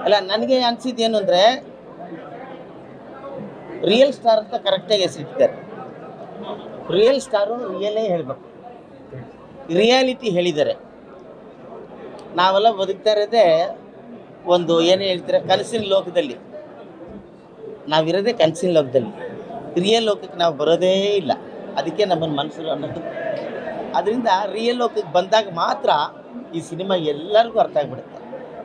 ಅಲ್ಲ, ನನಗೆ ಅನಿಸಿದ್ದೇನು ಅಂದರೆ ರಿಯಲ್ ಸ್ಟಾರ್ ಅಂತ ಕರೆಕ್ಟಾಗಿ ಹೆಸರಿಟ್ಟಿದ್ದಾರೆ. ರಿಯಲ್ ಸ್ಟಾರು ರಿಯಲೇ ಹೇಳಬೇಕು, ರಿಯಾಲಿಟಿ ಹೇಳಿದ್ದಾರೆ. ನಾವೆಲ್ಲ ಬದುಕ್ತಾ ಇರೋದೇ ಒಂದು ಏನು ಹೇಳ್ತಾರೆ ಕನಸಿನ ಲೋಕದಲ್ಲಿ. ನಾವಿರೋದೇ ಕನಸಿನ ಲೋಕದಲ್ಲಿ, ರಿಯಲ್ ಲೋಕಕ್ಕೆ ನಾವು ಬರೋದೇ ಇಲ್ಲ. ಅದಕ್ಕೆ ನಮ್ಮನ್ನು ಮನಸ್ಸು ಅನ್ನೋದು. ಅದರಿಂದ ರಿಯಲ್ ಲೋಕಕ್ಕೆ ಬಂದಾಗ ಮಾತ್ರ ಈ ಸಿನಿಮಾ ಎಲ್ಲರಿಗೂ ಅರ್ಥ ಆಗಿಬಿಡುತ್ತೆ.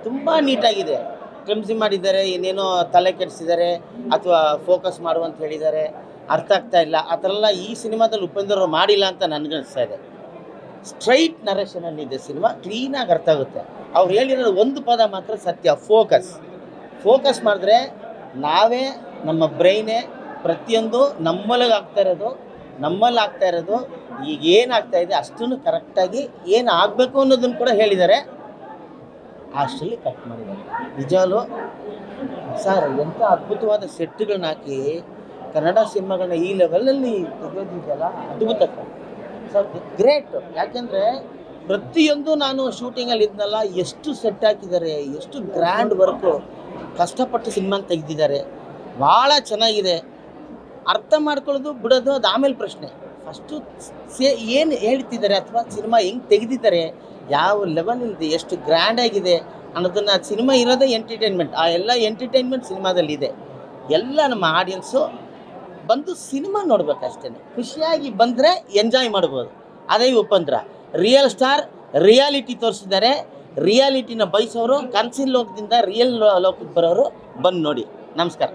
ತುಂಬ ನೀಟಾಗಿದೆ, ಕ್ಲಮ್ಸಿ ಮಾಡಿದ್ದಾರೆ, ಏನೇನೋ ತಲೆ ಕೆಡಿಸಿದ್ದಾರೆ ಅಥವಾ ಫೋಕಸ್ ಮಾಡುವಂತ ಹೇಳಿದ್ದಾರೆ, ಅರ್ಥ ಆಗ್ತಾ ಇಲ್ಲ. ಆ ಥರ ಎಲ್ಲ ಈ ಸಿನಿಮಾದಲ್ಲಿ ಉಪೇಂದ್ರ ಅವರು ಮಾಡಿಲ್ಲ ಅಂತ ನನಗನ್ನಿಸ್ತಾ ಇದೆ. ಸ್ಟ್ರೈಟ್ ನರೇಷನಲ್ಲಿದೆ ಸಿನಿಮಾ, ಕ್ಲೀನಾಗಿ ಅರ್ಥ ಆಗುತ್ತೆ. ಅವ್ರು ಹೇಳಿರೋದು ಒಂದು ಪದ ಮಾತ್ರ ಸತ್ಯ, ಫೋಕಸ್ ಮಾಡಿದ್ರೆ ನಾವೇ, ನಮ್ಮ ಬ್ರೈನೇ ಪ್ರತಿಯೊಂದು ನಮ್ಮಲ್ಲಿ ಆಗ್ತಾ ಇರೋದು ಈಗ ಏನಾಗ್ತಾ ಇದೆ ಅಷ್ಟನ್ನು ಕರೆಕ್ಟಾಗಿ ಏನು ಆಗಬೇಕು ಅನ್ನೋದನ್ನು ಕೂಡ ಹೇಳಿದ್ದಾರೆ. ಅಷ್ಟರಲ್ಲಿ ಕಟ್ ಮಾಡಿದ್ದಾರೆ. ನಿಜವೂ ಸರ್, ಎಂಥ ಅದ್ಭುತವಾದ ಸೆಟ್ಗಳನ್ನ ಹಾಕಿ ಕನ್ನಡ ಸಿನಿಮಾಗಳನ್ನ ಈ ಲೆವೆಲಲ್ಲಿ ತೆಗೆಯೋದಿದೆಯಲ್ಲ, ಅದ್ಭುತ ಸರ್, ಗ್ರೇಟ್. ಯಾಕೆಂದರೆ ಪ್ರತಿಯೊಂದು ನಾನು ಶೂಟಿಂಗಲ್ಲಿ ಇದ್ನಲ್ಲ, ಎಷ್ಟು ಸೆಟ್ ಹಾಕಿದ್ದಾರೆ, ಎಷ್ಟು ಗ್ರ್ಯಾಂಡ್ ವರ್ಕು, ಕಷ್ಟಪಟ್ಟು ಸಿನಿಮಾನ ತೆಗೆದಿದ್ದಾರೆ. ಭಾಳ ಚೆನ್ನಾಗಿದೆ. ಅರ್ಥ ಮಾಡ್ಕೊಳ್ಳೋದು ಬಿಡೋದು ಅದು ಆಮೇಲೆ ಪ್ರಶ್ನೆ. ಫಸ್ಟು ಏನು ಹೇಳ್ತಿದ್ದಾರೆ ಅಥವಾ ಸಿನಿಮಾ ಹೆಂಗೆ ತೆಗೆದಿದ್ದಾರೆ, ಯಾವ ಲೆವೆಲಿದೆ, ಎಷ್ಟು ಗ್ರ್ಯಾಂಡಾಗಿದೆ ಅನ್ನೋದನ್ನು. ಸಿನಿಮಾ ಇರೋದೇ ಎಂಟರ್ಟೈನ್ಮೆಂಟ್, ಆ ಎಲ್ಲ ಎಂಟರ್ಟೈನ್ಮೆಂಟ್ ಸಿನಿಮಾದಲ್ಲಿದೆ. ಎಲ್ಲ ನಮ್ಮ ಆಡಿಯನ್ಸು ಬಂದು ಸಿನಿಮಾ ನೋಡ್ಬೇಕಷ್ಟೇ, ಖುಷಿಯಾಗಿ ಬಂದರೆ ಎಂಜಾಯ್ ಮಾಡ್ಬೋದು. ಅದೇ ಉಪೇಂದ್ರ ರಿಯಲ್ ಸ್ಟಾರ್, ರಿಯಾಲಿಟಿ ತೋರಿಸಿದ್ದಾರೆ. ರಿಯಾಲಿಟಿನ ಬಯಸೋರು, ಕನಸಿನ ಲೋಕದಿಂದ ರಿಯಲ್ ಲೋಕಕ್ಕೆ ಬರೋರು ಬಂದು ನೋಡಿ. ನಮಸ್ಕಾರ.